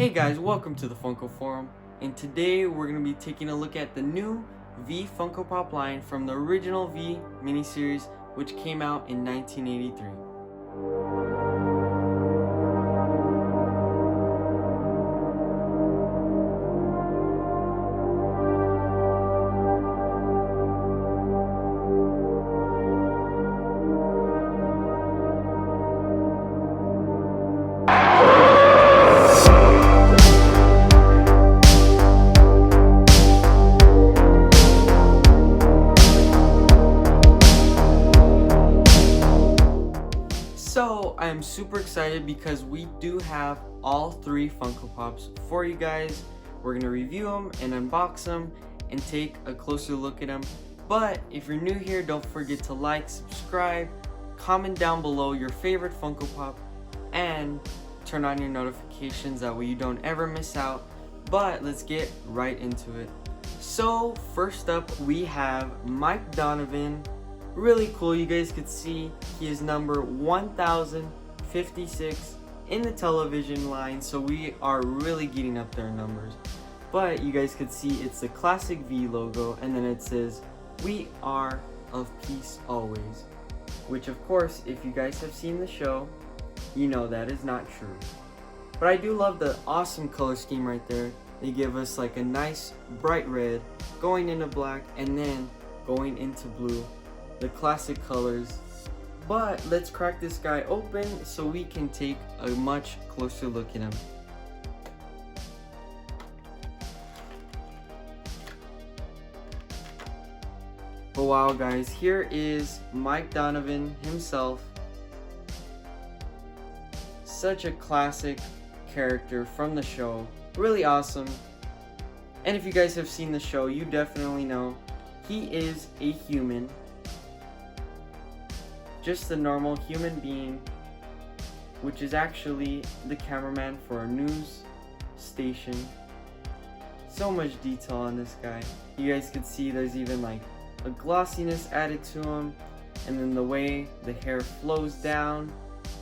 Hey guys, welcome to the Funko Forum, and today we're going to be taking a look at the new V Funko Pop line from the original V miniseries, which came out in 1983. So I am super excited because we do have all three Funko Pops for you guys. We're gonna review them and unbox them and take a closer look at them. But if you're new here, don't forget to like, subscribe, comment down below your favorite Funko Pop, and turn on your notifications, that way you don't ever miss out. But let's get right into it. So first up we have Mike Donavan. Really cool. You guys could see he is number 1056 in the television line, so we are really getting up there in numbers. But you guys could see it's the classic V logo, and then it says "We are of peace always," which of course, if you guys have seen the show, you know that is not true. But I do love the awesome color scheme right there. They give us like a nice bright red going into black and then going into blue, the classic colors. But let's crack this guy open so we can take a much closer look at him. But wow guys, here is Mike Donavan himself. Such a classic character from the show, really awesome. And if you guys have seen the show, you definitely know he is a human. Just a normal human being, which is actually the cameraman for a news station. So much detail on this guy. You guys can see there's even like a glossiness added to him, and then the way the hair flows down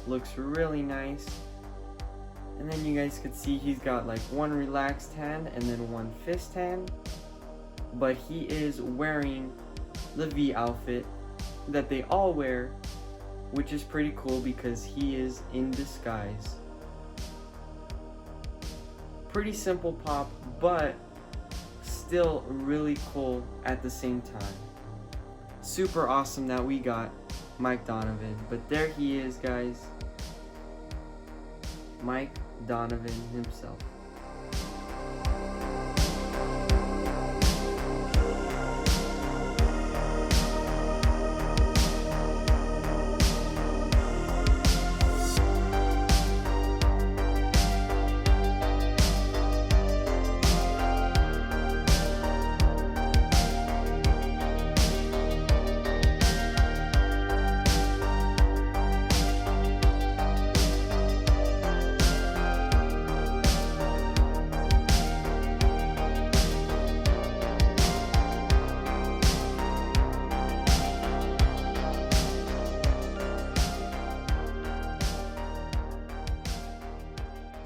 looks really nice. And then you guys could see he's got like one relaxed hand and then one fist hand, but he is wearing the V outfit that they all wear, which is pretty cool because he is in disguise. Pretty simple pop, but still really cool at the same time. Super awesome that we got Mike Donavan. But there he is, guys. Mike Donavan himself.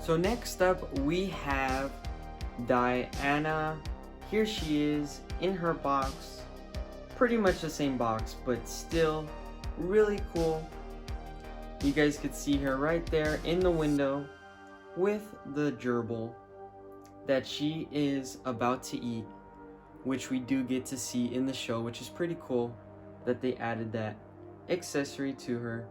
So next up we have Diana. Here she is in her box. Pretty much the same box, but still really cool. You guys could see her right there in the window with the gerbil that she is about to eat, which we do get to see in the show, which is pretty cool that they added that accessory to her.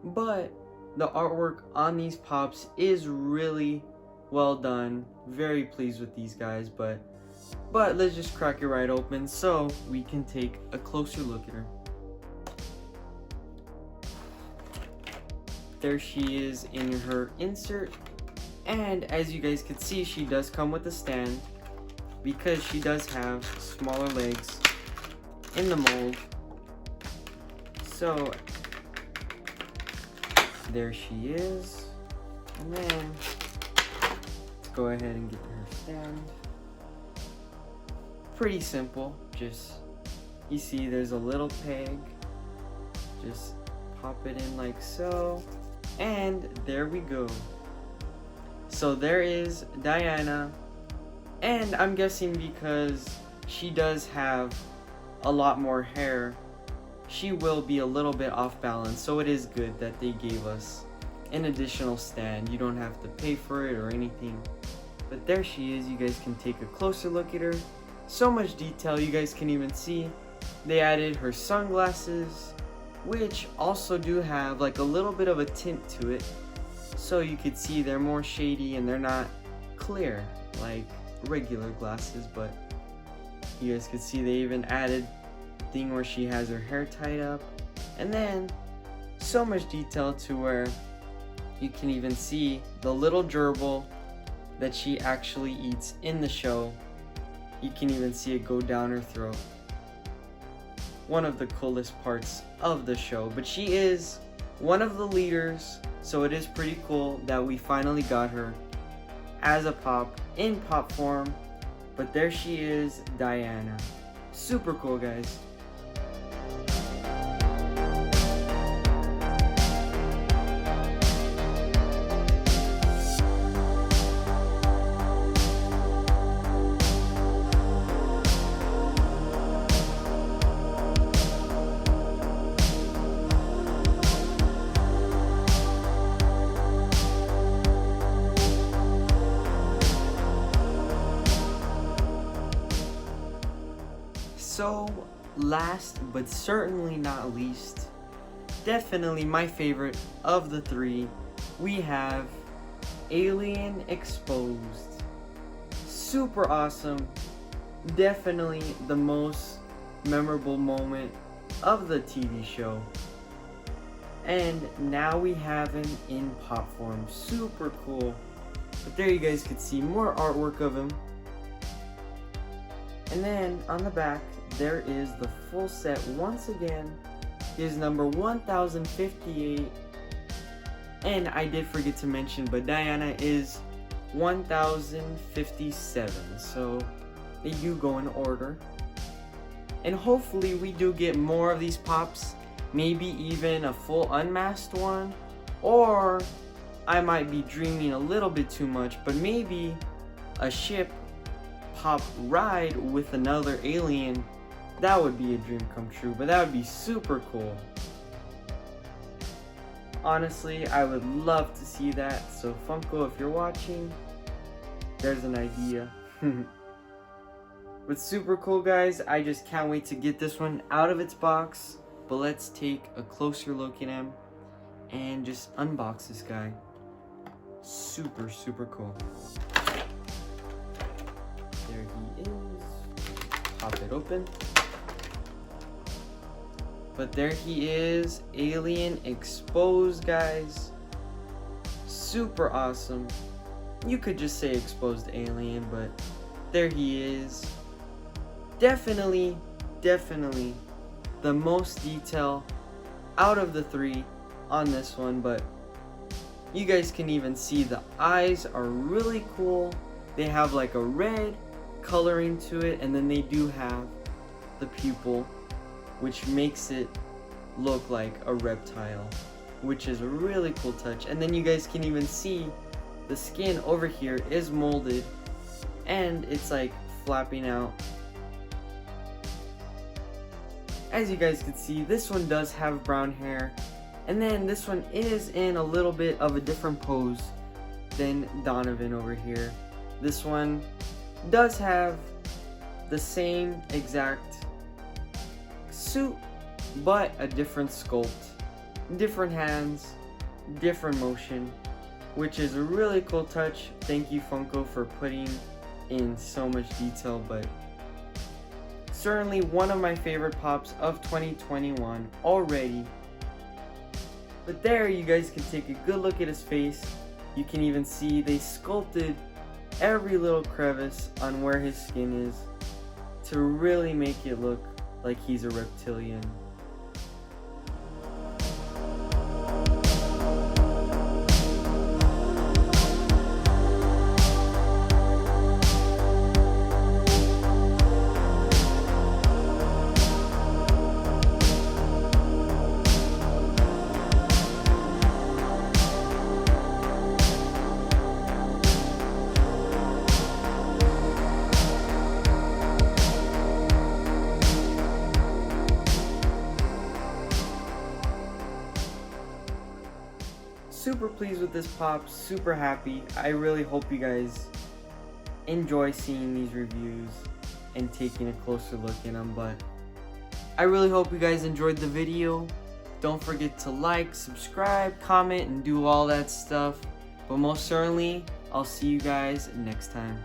But the artwork on these pops is really well done. Very pleased with these guys, but let's just crack it right open so we can take a closer look at her. There she is in her insert, and as you guys can see, she does come with a stand because she does have smaller legs in the mold. So there she is, and then let's go ahead and get to her stand. Pretty simple, just you see there's a little peg, just pop it in like so, And there we go. So there is Diana, and I'm guessing because she does have a lot more hair, she will be a little bit off balance, so it is good that they gave us an additional stand. You don't have to pay for it or anything. But there she is. You guys can take a closer look at her. So much detail. You guys can even see they added her sunglasses, which also do have like a little bit of a tint to it, so you could see they're more shady and they're not clear like regular glasses. But you guys could see they even added thing where she has her hair tied up, and then so much detail to where you can even see the little gerbil that she actually eats in the show. You can even see it go down her throat. One of the coolest parts of the show. But she is one of the leaders, so it is pretty cool that we finally got her as a pop in pop form. But there she is, Diana. Super cool, guys. So, last but certainly not least, definitely my favorite of the three, we have Alien Exposed. Super awesome. Definitely the most memorable moment of the TV show. And now we have him in pop form. Super cool. But there you guys could see more artwork of him. And then on the back, there is the full set once again. Is number 1058. And I did forget to mention, but Diana is 1057. So they do go in order. And hopefully we do get more of these pops. Maybe even a full unmasked one. Or I might be dreaming a little bit too much, but maybe a ship pop ride with another alien. That would be a dream come true, but that would be super cool. Honestly, I would love to see that. So Funko, if you're watching, there's an idea. But super cool, guys. I just can't wait to get this one out of its box. But let's take a closer look at him and just unbox this guy. Super, super cool. There he is. Pop it open. But there he is, Alien Exposed, guys. Super awesome. You could just say exposed alien, but there he is. Definitely the most detail out of the three on this one, but you guys can even see the eyes are really cool. They have like a red coloring to it, and then they do have the pupil, which makes it look like a reptile, which is a really cool touch. And then you guys can even see the skin over here is molded and it's like flapping out. As you guys can see, this one does have brown hair, and then this one is in a little bit of a different pose than Donavan over here. This one does have the same exact suit, but a different sculpt, different hands, different motion, which is a really cool touch. Thank you, Funko, for putting in so much detail, but certainly one of my favorite pops of 2021 already. But there you guys can take a good look at his face. You can even see they sculpted every little crevice on where his skin is to really make it look like he's a reptilian. super pleased with this pop, super happy. I really hope you guys enjoy seeing these reviews and taking a closer look in them, but I really hope you guys enjoyed the video. Don't forget to like, subscribe, comment, and do all that stuff. But most certainly, I'll see you guys next time.